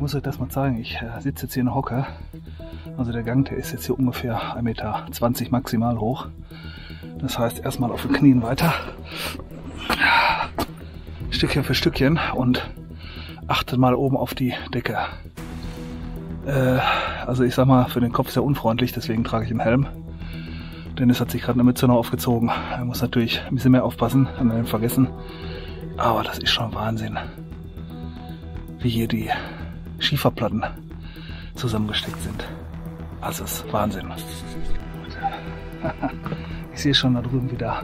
muss euch das mal zeigen. Ich sitze jetzt hier in der Hocke. Also der Gang, der ist jetzt hier ungefähr 1,20 Meter maximal hoch. Das heißt, erstmal auf den Knien weiter. Stückchen für Stückchen und achtet mal oben auf die Decke. Also ich sag mal, für den Kopf sehr unfreundlich, deswegen trage ich einen Helm. Dennis hat sich gerade eine Mütze noch aufgezogen. Er muss natürlich ein bisschen mehr aufpassen, haben wir vergessen. Aber das ist schon Wahnsinn, wie hier die Schieferplatten zusammengesteckt sind. Also es ist Wahnsinn. Ich sehe schon da drüben wieder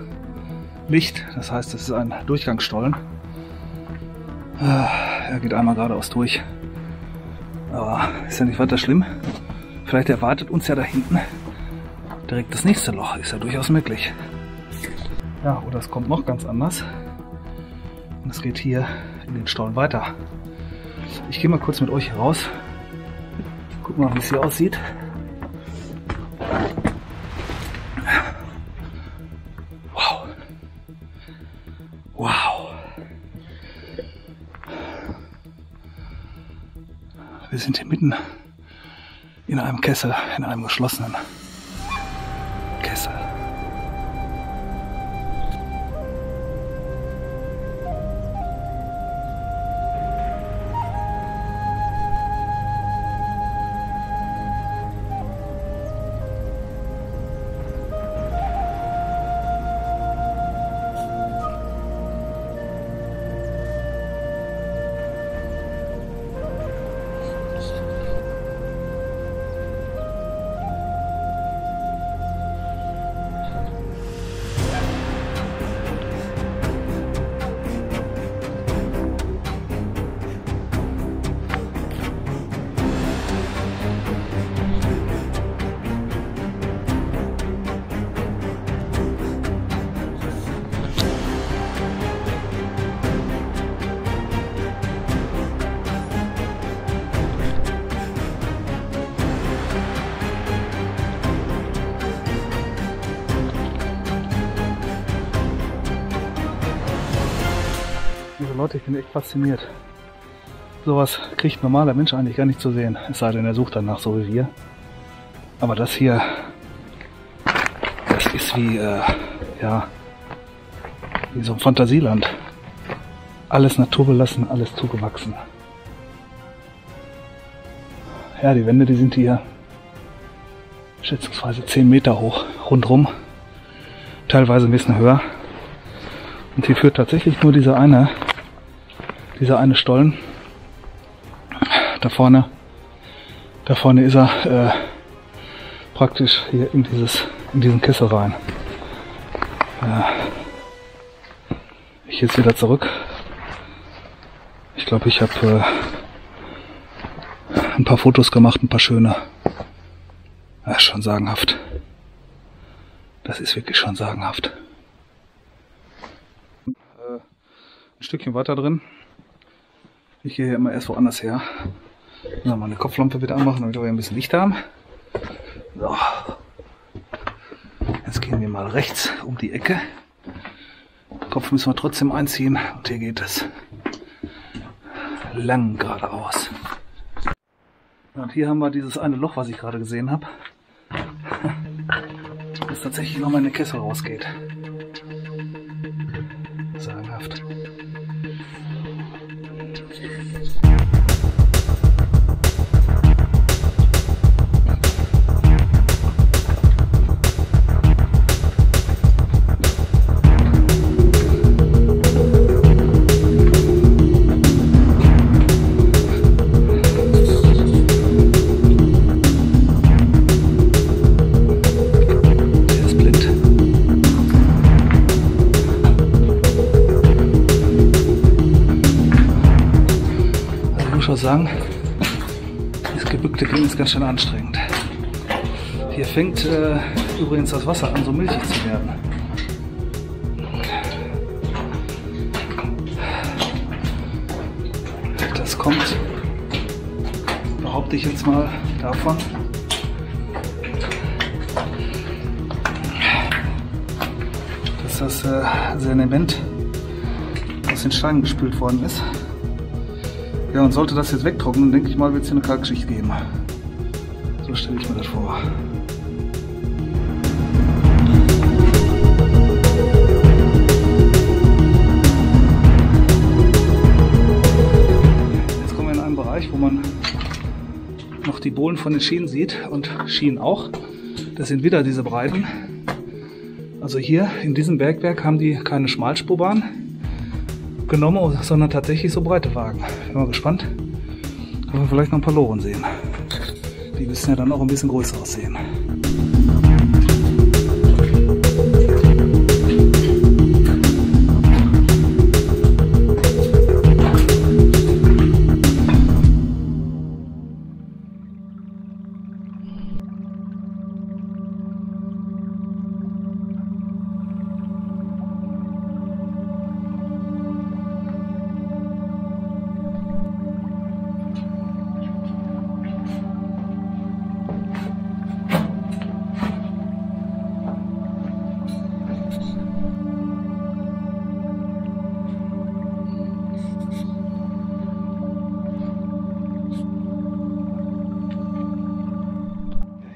Licht, das heißt, es ist ein Durchgangsstollen. Er geht einmal geradeaus durch. Aber ist ja nicht weiter schlimm. Vielleicht erwartet uns ja da hinten direkt das nächste Loch. Ist ja durchaus möglich. Ja, oder es kommt noch ganz anders. Und es geht hier in den Stollen weiter. Ich gehe mal kurz mit euch hier raus. Guck mal, wie es hier aussieht. Wow. Wow. Wir sind hier mitten in einem Kessel, in einem geschlossenen Kessel. Leute, ich bin echt fasziniert. Sowas kriegt ein normaler Mensch eigentlich gar nicht zu sehen. Es sei denn, er sucht danach, so wie wir. Aber das hier, das ist wie, ja, wie so ein Fantasieland. Alles naturbelassen, alles zugewachsen. Ja, die Wände, die sind hier schätzungsweise 10 Meter hoch, rundrum. Teilweise ein bisschen höher. Und hier führt tatsächlich nur dieser eine Stollen. Da vorne ist er praktisch hier in diesen Kessel rein. Ich jetzt wieder zurück. Ich glaube, ich habe ein paar Fotos gemacht, ein paar schöne. Das ist schon sagenhaft. Das ist wirklich schon sagenhaft. Ein Stückchen weiter drin. Ich gehe hier immer erst woanders her. So, meine Kopflampe wieder anmachen, damit wir ein bisschen Licht haben. So. Jetzt gehen wir mal rechts um die Ecke. Den Kopf müssen wir trotzdem einziehen. Und hier geht es lang geradeaus. Und hier haben wir dieses eine Loch, was ich gerade gesehen habe. Das tatsächlich nochmal in den Kessel rausgeht. Sagenhaft. Sagen, das gebückte Gehen ist ganz schön anstrengend. Hier fängt übrigens das Wasser an, so milchig zu werden. Das kommt, behaupte ich jetzt mal, davon, dass das Sediment aus den Steinen gespült worden ist. Ja, und sollte das jetzt wegtrocknen, denke ich mal, wird es hier eine Kalkschicht geben. So stelle ich mir das vor. Jetzt kommen wir in einen Bereich, wo man noch die Bohlen von den Schienen sieht und Schienen auch. Das sind wieder diese breiten. Also hier in diesem Bergwerk haben die keine Schmalspurbahn genommen, sondern tatsächlich so breite Wagen. Bin mal gespannt, ob wir vielleicht noch ein paar Loren sehen. Die müssen ja dann auch ein bisschen größer aussehen.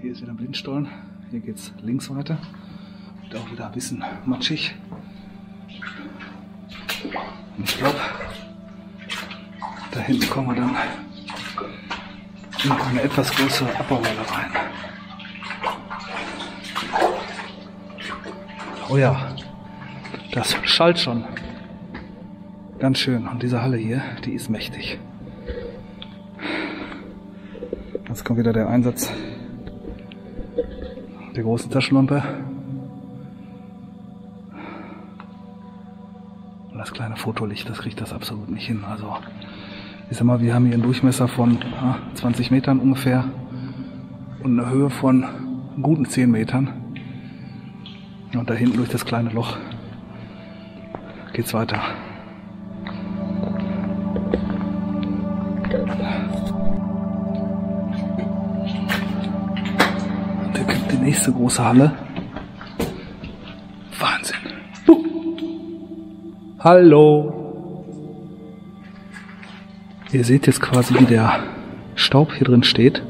Hier ist wieder ein Blindstollen, hier geht es links weiter, wird auch wieder ein bisschen matschig. Und ich glaube, da hinten kommen wir dann in eine etwas größere Abbauwelle rein. Oh ja, das schallt schon ganz schön und diese Halle hier, die ist mächtig. Jetzt kommt wieder der Einsatz der großen Taschenlampe und das kleine Fotolicht, das kriegt das absolut nicht hin. Also ich sag mal, wir haben hier einen Durchmesser von 20 Metern ungefähr und eine Höhe von guten 10 Metern und da hinten durch das kleine Loch geht's weiter. Die nächste große Halle. Wahnsinn. Hallo. Ihr seht jetzt quasi, wie der Staub hier drin steht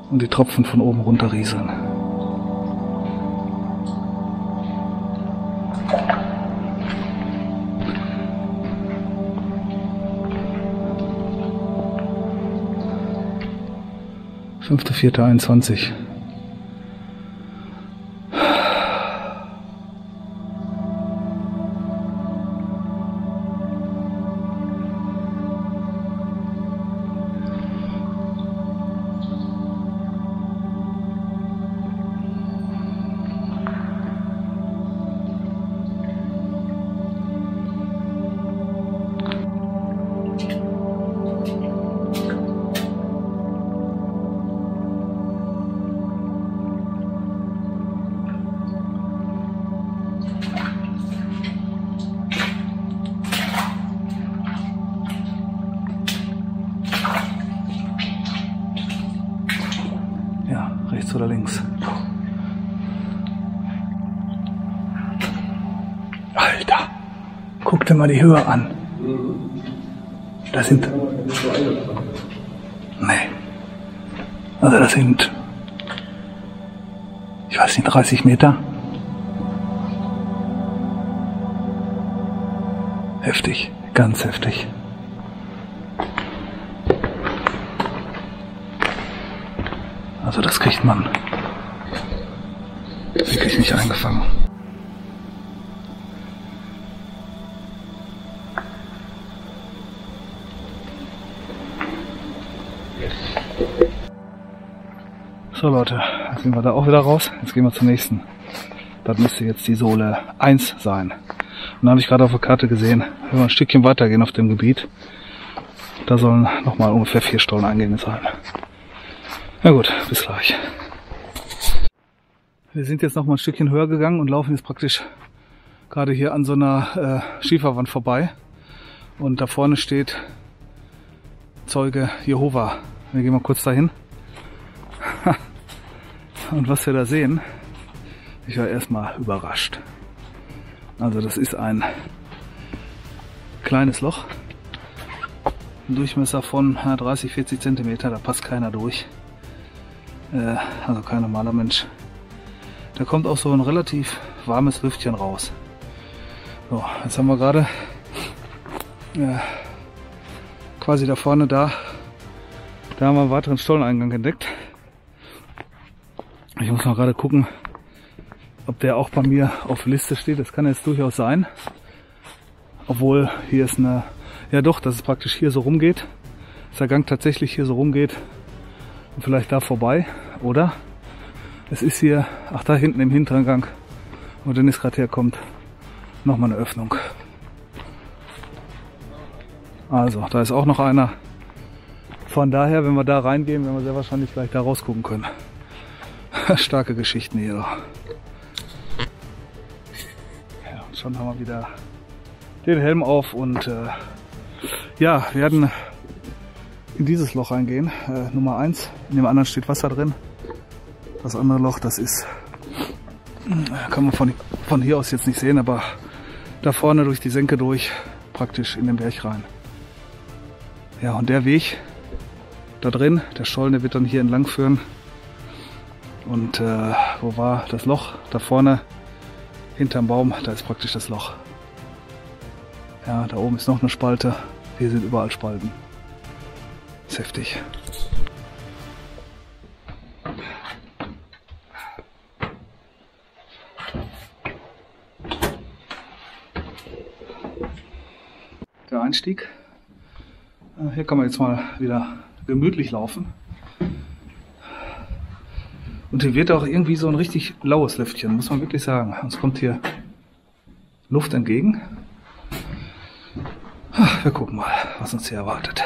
und die Tropfen von oben runter rieseln. Fünfte, 4.21. Rechts oder links? Alter, guck dir mal die Höhe an. Das sind... Nee. Also das sind... Ich weiß nicht, 30 Meter. Heftig, ganz heftig. Also das kriegt man wirklich nicht eingefangen. So Leute, jetzt sind wir da auch wieder raus. Jetzt gehen wir zum nächsten. Das müsste jetzt die Sohle 1 sein. Und da habe ich gerade auf der Karte gesehen, wenn wir ein Stückchen weitergehen auf dem Gebiet, da sollen nochmal ungefähr 4 Stolleneingänge sein. Na gut, bis gleich. Wir sind jetzt noch mal ein Stückchen höher gegangen und laufen jetzt praktisch gerade hier an so einer Schieferwand vorbei. Und da vorne steht Zeuge Jehova. Wir gehen mal kurz dahin. Und was wir da sehen, ich war erstmal überrascht. Also das ist ein kleines Loch Ein Durchmesser von 30, 40 cm, da passt keiner durch. Also kein normaler Mensch. Da kommt auch so ein relativ warmes Lüftchen raus. So, jetzt haben wir gerade quasi da vorne da haben wir einen weiteren Stolleneingang entdeckt. Ich muss mal gerade gucken, ob der auch bei mir auf Liste steht. Das kann jetzt durchaus sein. Obwohl hier ist eine, ja doch, dass es praktisch hier so rumgeht. Dass der Gang tatsächlich hier so rumgeht und vielleicht da vorbei. Oder es ist hier, ach da hinten im hinteren Gang, wo Dennis gerade herkommt, nochmal eine Öffnung. Also, da ist auch noch einer. Von daher, wenn wir da reingehen, werden wir sehr wahrscheinlich gleich da rausgucken können. Starke Geschichten hier. Ja, und schon haben wir wieder den Helm auf und ja, wir werden in dieses Loch reingehen. Nummer 1, in dem anderen steht Wasser drin. Das andere Loch, das ist, kann man von hier aus jetzt nicht sehen, aber da vorne durch die Senke durch, praktisch in den Berg rein. Ja, und der Weg da drin, der Stollen, der wird dann hier entlang führen. Und wo war das Loch? Da vorne, hinterm Baum, da ist praktisch das Loch. Ja, da oben ist noch eine Spalte. Hier sind überall Spalten. Ist heftig. Der Einstieg. Hier kann man jetzt mal wieder gemütlich laufen. Und hier wird auch irgendwie so ein richtig laues Lüftchen, muss man wirklich sagen. Uns kommt hier Luft entgegen. Wir gucken mal, was uns hier erwartet.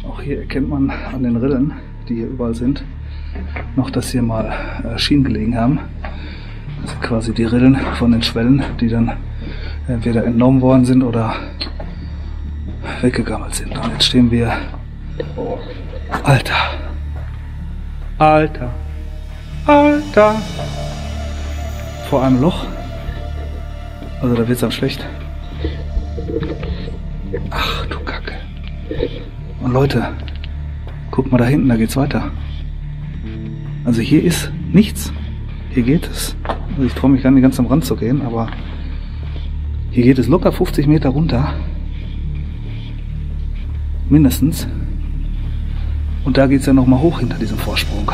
Auch hier erkennt man an den Rillen, die hier überall sind, noch, dass hier mal Schienen gelegen haben. Das sind quasi die Rillen von den Schwellen, die dann entweder entnommen worden sind oder weggegammelt sind. Und jetzt stehen wir, Alter, vor einem Loch. Also da wird es am schlecht. Ach du Kacke. Und Leute, guckt mal da hinten, da geht's weiter. Also hier ist nichts. Hier geht es. Also ich traue mich gar nicht ganz am Rand zu gehen, aber hier geht es locker 50 Meter runter. Mindestens. Und da geht es ja nochmal hoch hinter diesem Vorsprung.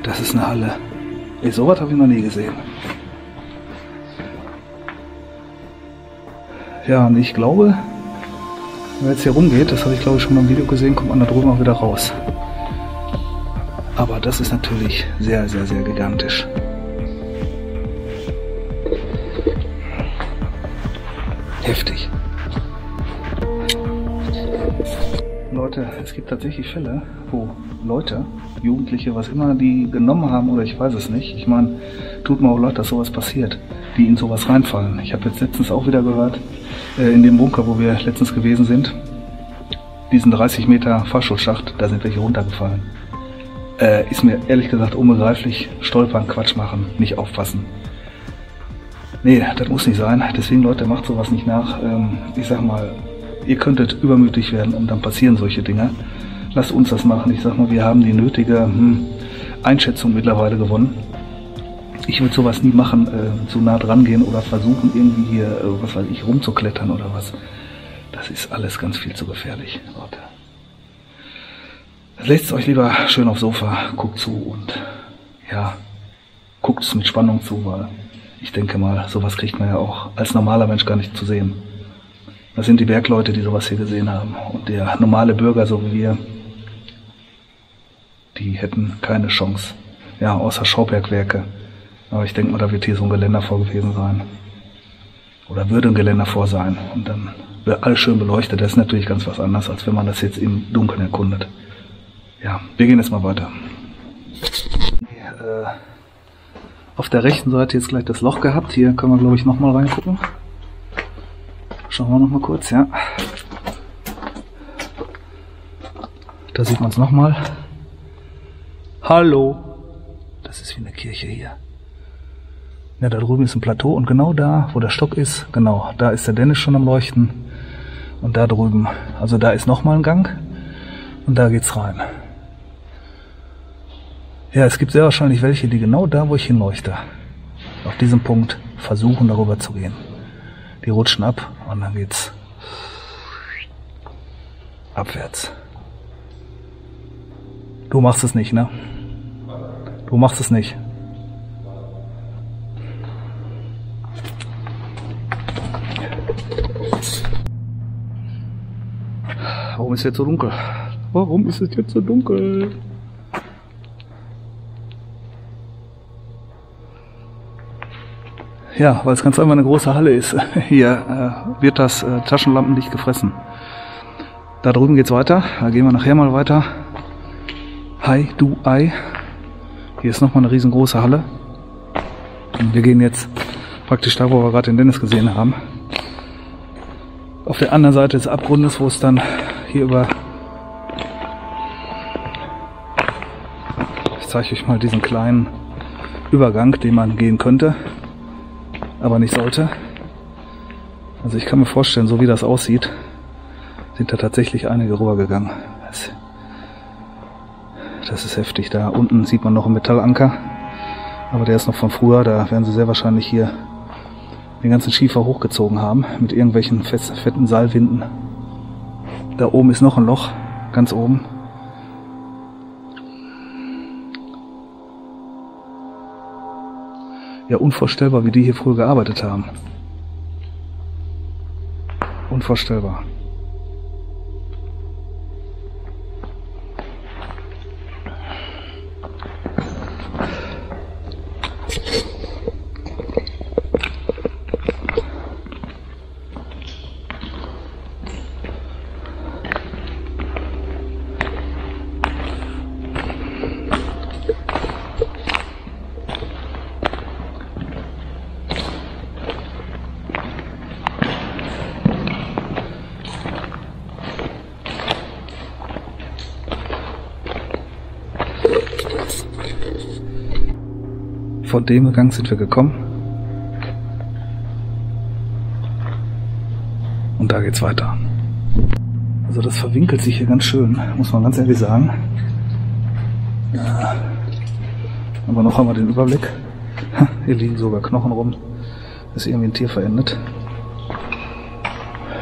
Das ist eine Halle. Ey, sowas habe ich noch nie gesehen. Ja, und ich glaube, wenn jetzt hier rumgeht, das habe ich glaube ich schon mal im Video gesehen, kommt man da drüben auch wieder raus. Aber das ist natürlich sehr, sehr, sehr gigantisch. Heftig. Leute, es gibt tatsächlich Fälle, wo Leute, Jugendliche, was immer die genommen haben oder ich weiß es nicht. Ich meine, tut mir auch leid, dass sowas passiert, die in sowas reinfallen. Ich habe jetzt letztens auch wieder gehört, in dem Bunker, wo wir letztens gewesen sind, diesen 30 Meter Fahrschulschacht, da sind welche runtergefallen. Ist mir ehrlich gesagt unbegreiflich. Stolpern, Quatsch machen, nicht aufpassen. Nee, das muss nicht sein. Deswegen, Leute, macht sowas nicht nach. Ich sag mal, ihr könntet übermütig werden und dann passieren solche Dinge. Lasst uns das machen. Ich sag mal, wir haben die nötige Einschätzung mittlerweile gewonnen. Ich würde sowas nie machen, zu nah dran gehen oder versuchen irgendwie hier, was weiß ich, rumzuklettern oder was. Das ist alles ganz viel zu gefährlich, Leute. Legt euch lieber schön aufs Sofa, guckt zu und ja, guckt es mit Spannung zu, weil ich denke mal, sowas kriegt man ja auch als normaler Mensch gar nicht zu sehen. Das sind die Bergleute, die sowas hier gesehen haben. Und der normale Bürger, so wie wir, die hätten keine Chance. Ja, außer Schaubergwerke. Aber ich denke mal, da wird hier so ein Geländer vor gewesen sein. Oder würde ein Geländer vor sein. Und dann wird alles schön beleuchtet. Das ist natürlich ganz was anderes, als wenn man das jetzt im Dunkeln erkundet. Ja, wir gehen jetzt mal weiter. Auf der rechten Seite jetzt gleich das Loch gehabt. Hier können wir, glaube ich, nochmal reingucken. Schauen wir noch mal kurz, ja. Da sieht man es nochmal. Hallo. Das ist wie eine Kirche hier. Ja, da drüben ist ein Plateau und genau da, wo der Stock ist, genau, da ist der Dennis schon am Leuchten. Und da drüben, also da ist nochmal ein Gang und da geht's rein. Ja, es gibt sehr wahrscheinlich welche, die genau da, wo ich hinleuchte, auf diesem Punkt versuchen, darüber zu gehen. Die rutschen ab und dann geht's abwärts. Du machst es nicht, ne? Du machst es nicht. Warum ist es jetzt so dunkel? Warum ist es jetzt so dunkel? Ja, weil es ganz einfach eine große Halle ist. Hier wird das Taschenlampenlicht gefressen. Da drüben geht's weiter. Da gehen wir nachher mal weiter. Hi, du Ei. Hier ist nochmal eine riesengroße Halle. Und wir gehen jetzt praktisch da, wo wir gerade den Dennis gesehen haben. Auf der anderen Seite des Abgrundes, wo es dann hier über... Ich zeige euch mal diesen kleinen Übergang, den man gehen könnte, aber nicht sollte. Also ich kann mir vorstellen, so wie das aussieht, sind da tatsächlich einige rübergegangen. Das ist heftig. Da unten sieht man noch einen Metallanker, aber der ist noch von früher. Da werden sie sehr wahrscheinlich hier den ganzen Schiefer hochgezogen haben mit irgendwelchen fetten Seilwinden. Da oben ist noch ein Loch, ganz oben. Ja, unvorstellbar, wie die hier früher gearbeitet haben. Unvorstellbar. Von dem Gang sind wir gekommen. Und da geht's weiter. Also das verwinkelt sich hier ganz schön, muss man ganz ehrlich sagen. Ja. Aber noch einmal den Überblick. Hier liegen sogar Knochen rum. Ist irgendwie ein Tier verendet.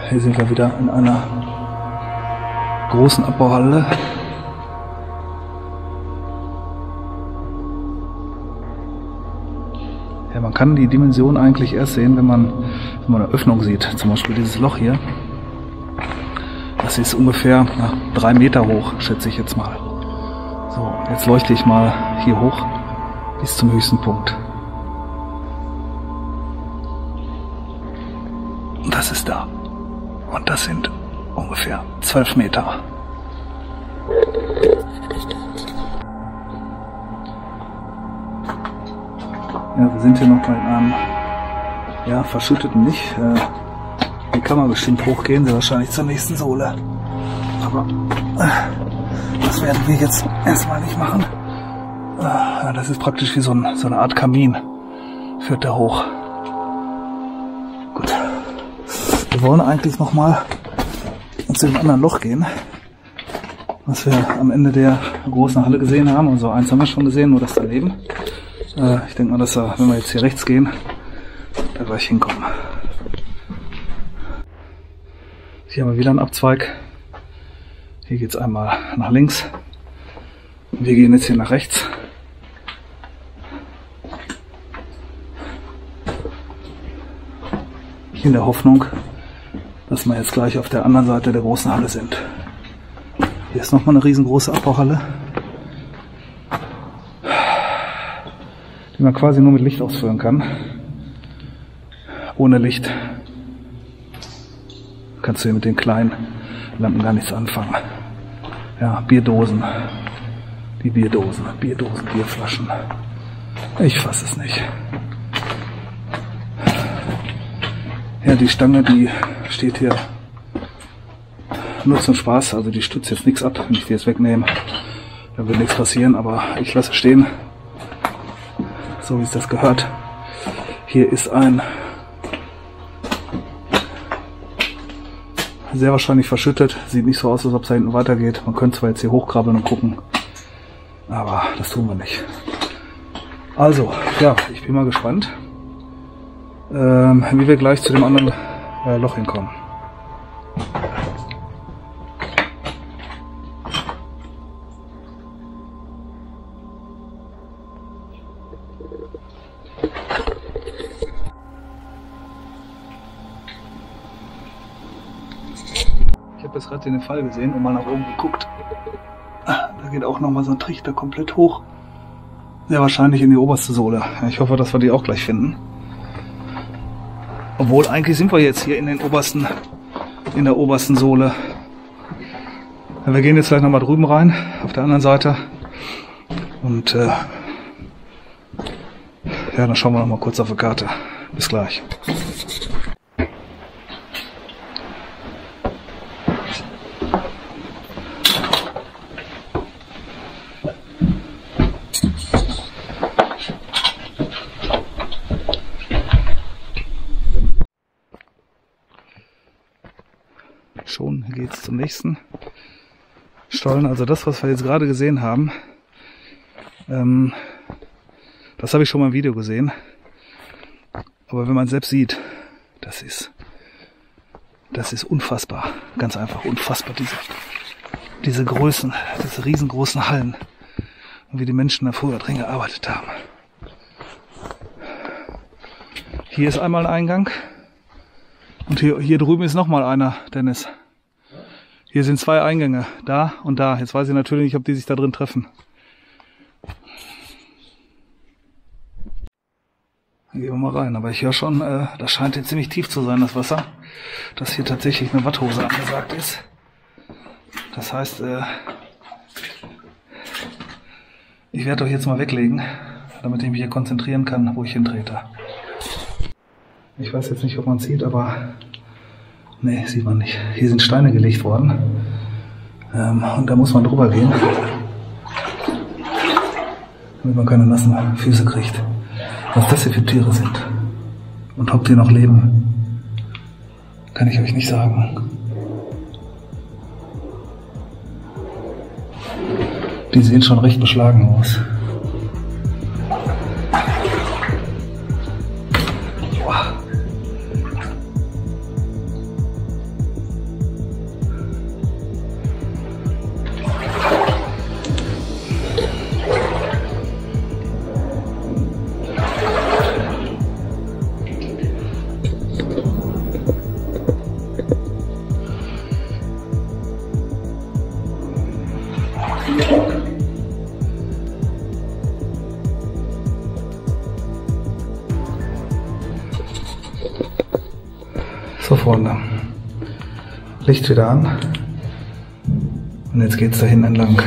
Hier sind wir wieder in einer großen Abbauhalle. Ja, man kann die Dimension eigentlich erst sehen, wenn man eine Öffnung sieht. Zum Beispiel dieses Loch hier. Das ist ungefähr 3 Meter hoch, schätze ich jetzt mal. So, jetzt leuchte ich mal hier hoch bis zum höchsten Punkt. Das ist da. Und das sind ungefähr 12 Meter. Ja, wir sind hier noch bei einem verschütteten Licht. Hier kann man bestimmt hochgehen, sehr wahrscheinlich zur nächsten Sohle. Aber das werden wir jetzt erstmal nicht machen. Ja, das ist praktisch wie so eine Art Kamin. Führt da hoch. Gut. Wir wollen eigentlich nochmal zu dem anderen Loch gehen, was wir am Ende der großen Halle gesehen haben. Und so eins haben wir schon gesehen, nur das daneben. Ich denke mal, dass wir, wenn wir jetzt hier rechts gehen, da gleich hinkommen. Hier haben wir wieder einen Abzweig. Hier geht es einmal nach links. Wir gehen jetzt hier nach rechts. In der Hoffnung, dass wir jetzt gleich auf der anderen Seite der großen Halle sind. Hier ist nochmal eine riesengroße Abbauhalle, die man quasi nur mit Licht ausführen kann. Ohne Licht kannst du hier mit den kleinen Lampen gar nichts anfangen. Ja, Bierdosen. Die Bierdosen, Bierflaschen. Ich fasse es nicht. Ja, Die Stange, die steht hier nur zum Spaß, also die stützt jetzt nichts ab. Wenn ich die jetzt wegnehme, dann wird nichts passieren, aber ich lasse stehen, so wie es das gehört. Hier ist ein sehr wahrscheinlich verschüttet, sieht nicht so aus, als ob es da hinten weitergeht. Man könnte zwar jetzt hier hochkrabbeln und gucken, aber das tun wir nicht. Also, ja, ich bin mal gespannt, wie wir gleich zu dem anderen Loch hinkommen. Ich habe jetzt gerade den Fall gesehen und mal nach oben geguckt. Da geht auch nochmal so ein Trichter komplett hoch. Sehr wahrscheinlich in die oberste Sohle. Ich hoffe, dass wir die auch gleich finden. Obwohl, eigentlich sind wir jetzt hier in der obersten Sohle. Wir gehen jetzt gleich nochmal drüben rein, auf der anderen Seite. Und ja, dann schauen wir nochmal kurz auf die Karte. Bis gleich. Schon geht es zum nächsten Stollen. Also das, was wir jetzt gerade gesehen haben, das habe ich schon mal im Video gesehen. Aber wenn man selbst sieht, das ist unfassbar. Ganz einfach unfassbar, diese Größen, diese riesengroßen Hallen. Und wie die Menschen da früher drin gearbeitet haben. Hier ist einmal ein Eingang. Und hier drüben ist nochmal einer, Dennis. Hier sind zwei Eingänge, da und da. Jetzt weiß ich natürlich nicht, ob die sich da drin treffen. Dann gehen wir mal rein. Aber ich höre schon, das scheint hier ziemlich tief zu sein, das Wasser. Dass hier tatsächlich eine Watthose angesagt ist. Das heißt, ich werde euch jetzt mal weglegen, damit ich mich hier konzentrieren kann, wo ich hintrete. Ich weiß jetzt nicht, ob man es sieht, aber nee, sieht man nicht. Hier sind Steine gelegt worden und da muss man drüber gehen, damit man keine nassen Füße kriegt. Was das hier für Tiere sind und ob die noch leben, kann ich euch nicht sagen. Die sehen schon recht beschlagen aus. So, Freunde, Licht wieder an und jetzt geht es da hinten entlang.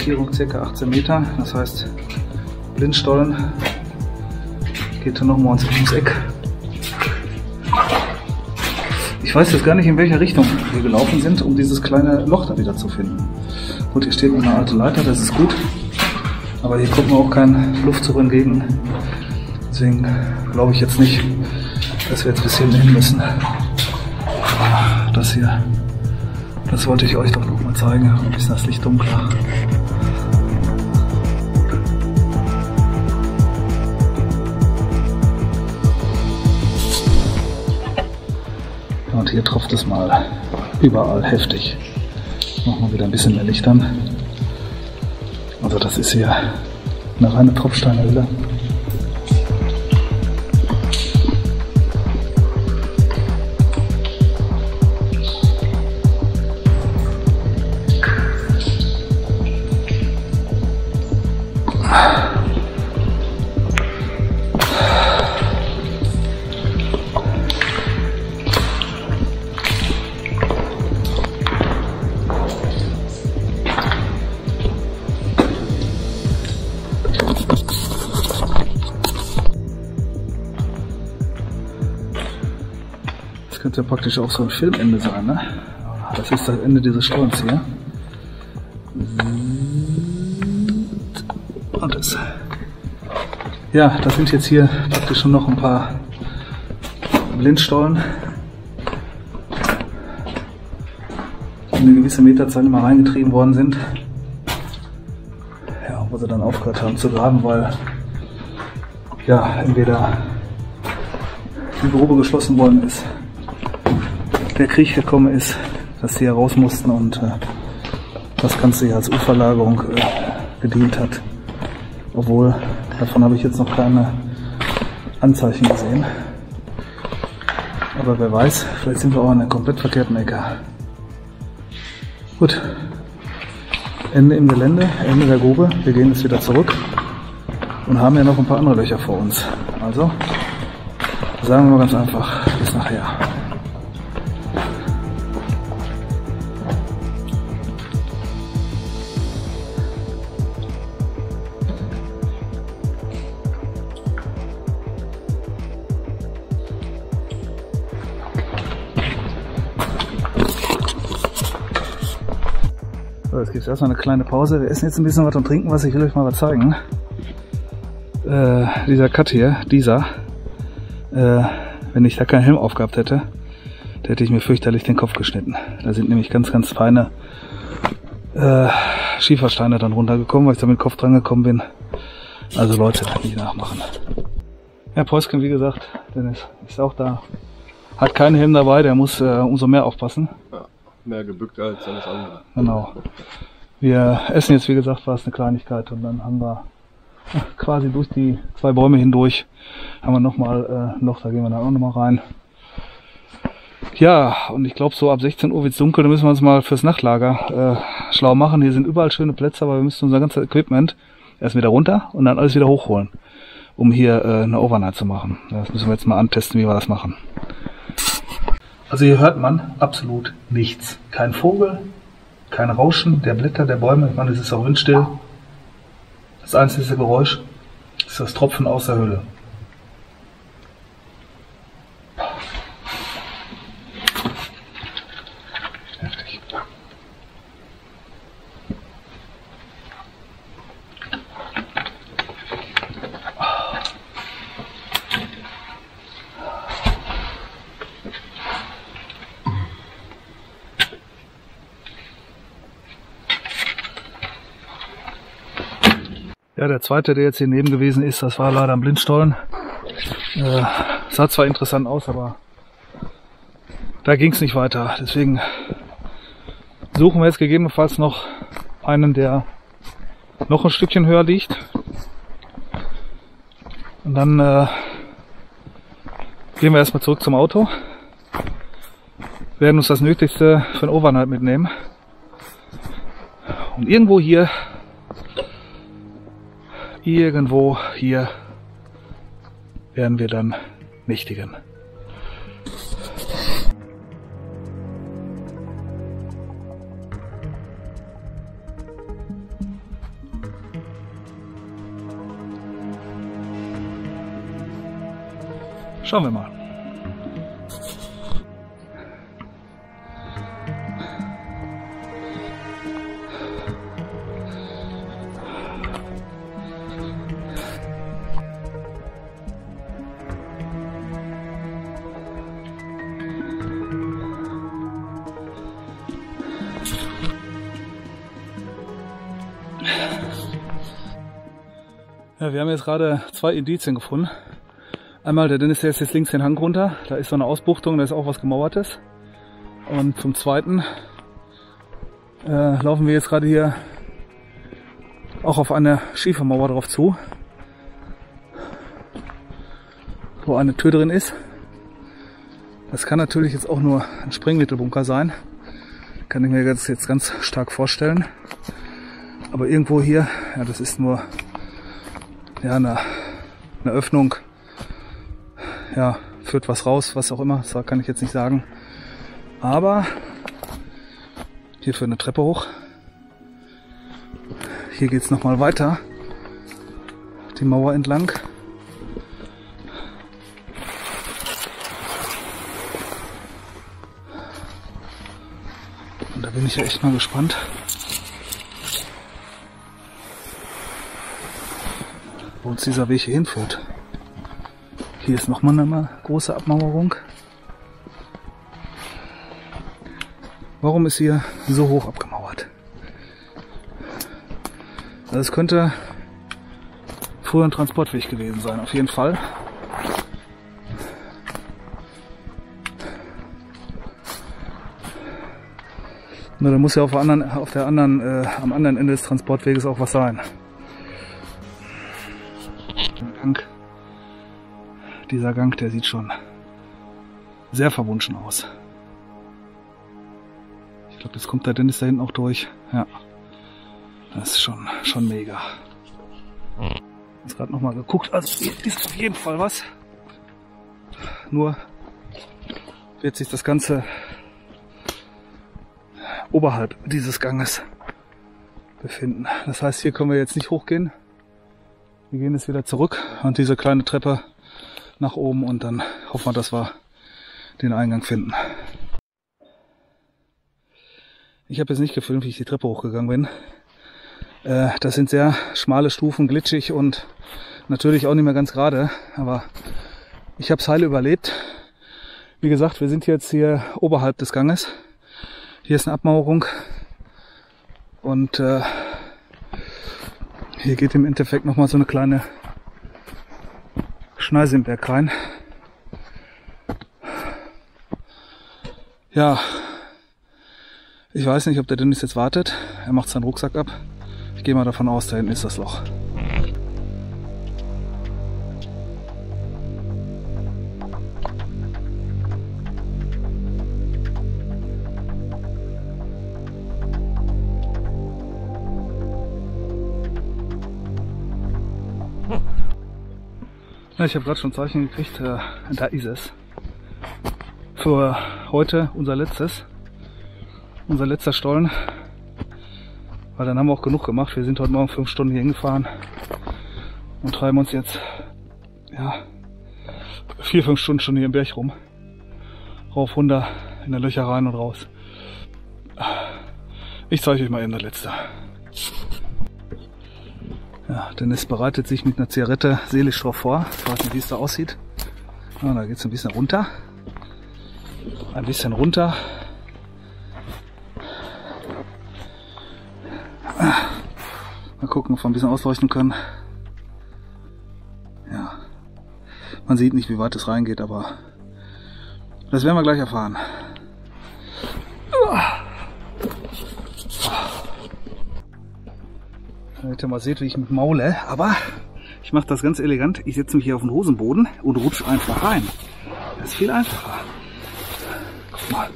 Markierung ca. 18 Meter. Das heißt, Blindstollen geht dann nochmal ums Eck. Ich weiß jetzt gar nicht, in welcher Richtung wir gelaufen sind, um dieses kleine Loch da wieder zu finden. Gut, hier steht eine alte Leiter, das ist gut. Aber hier kommt mir auch kein Luftzug entgegen. Deswegen glaube ich jetzt nicht, dass wir jetzt bis hierhin hin müssen. Aber das hier, das wollte ich euch doch noch mal zeigen. Ein bisschen das Licht dunkler. Und hier tropft es mal überall heftig. Machen wir wieder ein bisschen mehr Licht an. Also das ist hier eine reine Tropfsteinhöhle. Das könnte ja praktisch auch so ein Filmende sein, ne? Das ist das Ende dieses Stollens hier. Und das. Ja, das sind jetzt hier praktisch schon noch ein paar Blindstollen, die eine gewisse Meterzahl immer reingetrieben worden sind. Ja, wo sie dann aufgehört haben zu graben, weil ja entweder die Grube geschlossen worden ist, der Krieg gekommen ist, dass sie hier raus mussten und das Ganze hier als Uferlagerung gedient hat. Obwohl, davon habe ich jetzt noch keine Anzeichen gesehen. Aber wer weiß, vielleicht sind wir auch an der komplett verkehrten Ecke. Gut, Ende im Gelände, Ende der Grube. Wir gehen jetzt wieder zurück und haben ja noch ein paar andere Löcher vor uns. Also, sagen wir mal ganz einfach, bis nachher. So, jetzt gibt es erstmal eine kleine Pause. Wir essen jetzt ein bisschen was und trinken was. Ich will euch mal was zeigen. Dieser Cut hier, wenn ich da keinen Helm aufgehabt hätte, hätte ich mir fürchterlich den Kopf geschnitten. Da sind nämlich ganz, ganz feine Schiefersteine dann runtergekommen, weil ich da mit dem Kopf dran gekommen bin. Also Leute, nicht nachmachen. Ja, Päuschen, wie gesagt, Dennis ist auch da. Hat keinen Helm dabei, der muss umso mehr aufpassen. Ja, mehr gebückt als alles andere. Genau. Wir essen jetzt, wie gesagt, war es eine Kleinigkeit und dann haben wir quasi durch die 2 Bäume hindurch haben wir nochmal ein Loch, da gehen wir dann auch nochmal rein. Ja, und ich glaube so ab 16 Uhr wird es dunkel, da müssen wir uns mal fürs Nachtlager schlau machen. Hier sind überall schöne Plätze, aber wir müssen unser ganzes Equipment erst wieder runter und dann alles wieder hochholen, um hier eine Overnight zu machen. Das müssen wir jetzt mal antesten, wie wir das machen. Also hier hört man absolut nichts. Kein Vogel, kein Rauschen der Blätter, der Bäume. Ich meine, es ist auch windstill. Das einzige Geräusch ist das Tropfen aus der Höhle. Heftig. Ja, der zweite, der jetzt hier neben gewesen ist, das war leider ein Blindstollen. Sah zwar interessant aus, aber da ging es nicht weiter. Deswegen suchen wir jetzt gegebenenfalls noch einen, der noch ein Stückchen höher liegt. Und dann gehen wir erstmal zurück zum Auto. Werden uns das Nötigste für ein Overnight mitnehmen. Und irgendwo hier werden wir dann nächtigen. Schauen wir mal. Ja, wir haben jetzt gerade 2 Indizien gefunden. Einmal, der Dennis, der ist jetzt links den Hang runter. Da ist so eine Ausbuchtung, da ist auch was Gemauertes. Und zum Zweiten laufen wir jetzt gerade hier auch auf eine Schiefermauer drauf zu, wo eine Tür drin ist. Das kann natürlich jetzt auch nur ein Sprengmittelbunker sein. Kann ich mir jetzt ganz stark vorstellen. Aber irgendwo hier, ja, das ist nur ja, eine Öffnung, ja, führt was raus, was auch immer, das kann ich jetzt nicht sagen. Aber hier führt eine Treppe hoch. Hier geht es nochmal weiter, die Mauer entlang. Und da bin ich ja echt mal gespannt. Wo uns dieser Weg hier hinführt. Hier ist nochmal eine große Abmauerung. Warum ist hier so hoch abgemauert? Also es könnte früher ein Transportweg gewesen sein, auf jeden Fall. Nur da muss ja am anderen Ende des Transportweges auch was sein. Dieser Gang, der sieht schon sehr verwunschen aus. Ich glaube, jetzt kommt der Dennis da hinten auch durch. Ja, das ist schon mega. Ich habe jetzt gerade nochmal geguckt. Also hier ist auf jeden Fall was. Nur wird sich das Ganze oberhalb dieses Ganges befinden. Das heißt, hier können wir jetzt nicht hochgehen. Wir gehen jetzt wieder zurück und diese kleine Treppe nach oben und dann hoffen wir, dass wir den Eingang finden. Ich habe jetzt nicht gefilmt, wie ich die Treppe hochgegangen bin. Das sind sehr schmale Stufen, glitschig und natürlich auch nicht mehr ganz gerade, aber ich habe es heil überlebt. Wie gesagt, wir sind jetzt hier oberhalb des Ganges. Hier ist eine Abmauerung und hier geht im Endeffekt nochmal so eine kleine Schneise im Berg rein. Ja, ich weiß nicht, ob der Dennis jetzt wartet. Er macht seinen Rucksack ab. Ich gehe mal davon aus, da hinten ist das Loch. Ja, ich habe gerade schon Zeichen gekriegt, da ist es. Für heute unser letzter Stollen. Weil dann haben wir auch genug gemacht. Wir sind heute Morgen 5 Stunden hier hingefahren und treiben uns jetzt 4-5 Stunden schon hier im Berg rum. Rauf, runter, in der Löcher rein und raus. Ich zeige euch mal eben das letzte. Ja, Dennis bereitet sich mit einer Zigarette seelisch drauf vor. Ich weiß nicht, wie es da aussieht. Ja, da geht es ein bisschen runter. Ein bisschen runter. Mal gucken, ob wir ein bisschen ausleuchten können. Ja, man sieht nicht, wie weit es reingeht, aber das werden wir gleich erfahren. Damit ihr mal seht, wie ich mich maule, aber ich mache das ganz elegant. Ich setze mich hier auf den Hosenboden und rutsche einfach rein. Das ist viel einfacher. Guck mal,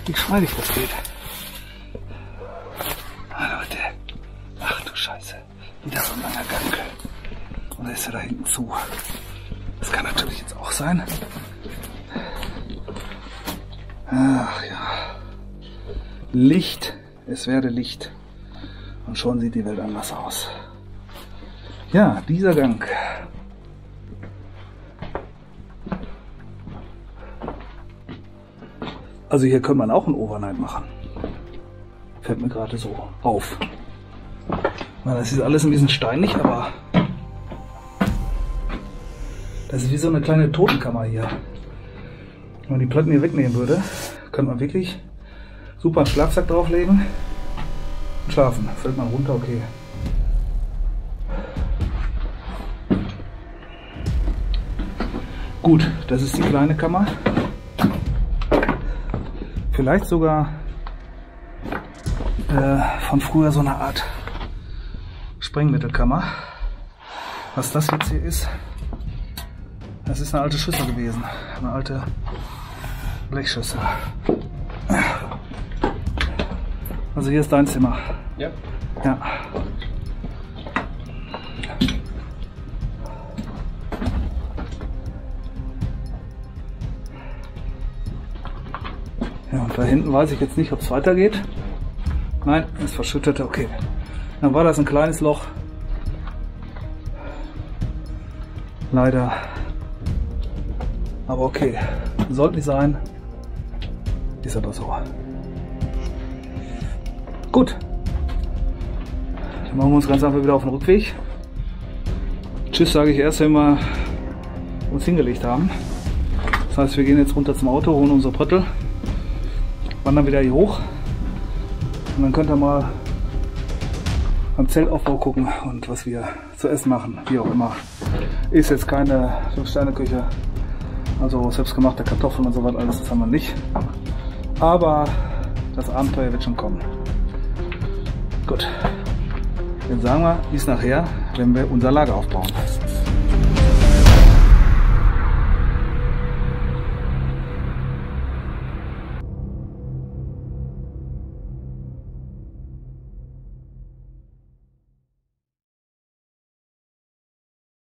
wie geschmeidig das geht. Ah, Leute. Ach du Scheiße. Wieder so ein langer Gang. Und da ist er da hinten zu. Das kann natürlich jetzt auch sein. Ach ja. Licht. Es werde Licht. Und schon sieht die Welt anders aus. Ja, dieser Gang. Also hier könnte man auch ein Overnight machen. Fällt mir gerade so auf. Das ist alles ein bisschen steinig, aber das ist wie so eine kleine Totenkammer hier. Wenn man die Platten hier wegnehmen würde, könnte man wirklich super einen Schlafsack drauflegen und schlafen. Fällt man runter, okay. Gut, das ist die kleine Kammer. Vielleicht sogar von früher so eine Art Sprengmittelkammer. Was das jetzt hier ist, das ist eine alte Schüssel gewesen. Eine alte Blechschüssel. Also hier ist dein Zimmer. Ja. Ja. Ja, und da hinten weiß ich jetzt nicht, ob es weitergeht. Nein, ist verschüttet, okay. Dann war das ein kleines Loch. Leider. Aber okay, sollte nicht sein. Ist aber so. Gut. Dann machen wir uns ganz einfach wieder auf den Rückweg. Tschüss sage ich erst, wenn wir uns hingelegt haben. Das heißt, wir gehen jetzt runter zum Auto, holen unsere Bröttel, wandern wieder hier hoch. Und dann könnt ihr mal am Zeltaufbau gucken und was wir zu essen machen, wie auch immer. Ist jetzt keine 5-Sterne-Küche, also selbstgemachte Kartoffeln und so was, alles das haben wir nicht. Aber das Abenteuer wird schon kommen. Gut, dann sagen wir, bis nachher, wenn wir unser Lager aufbauen.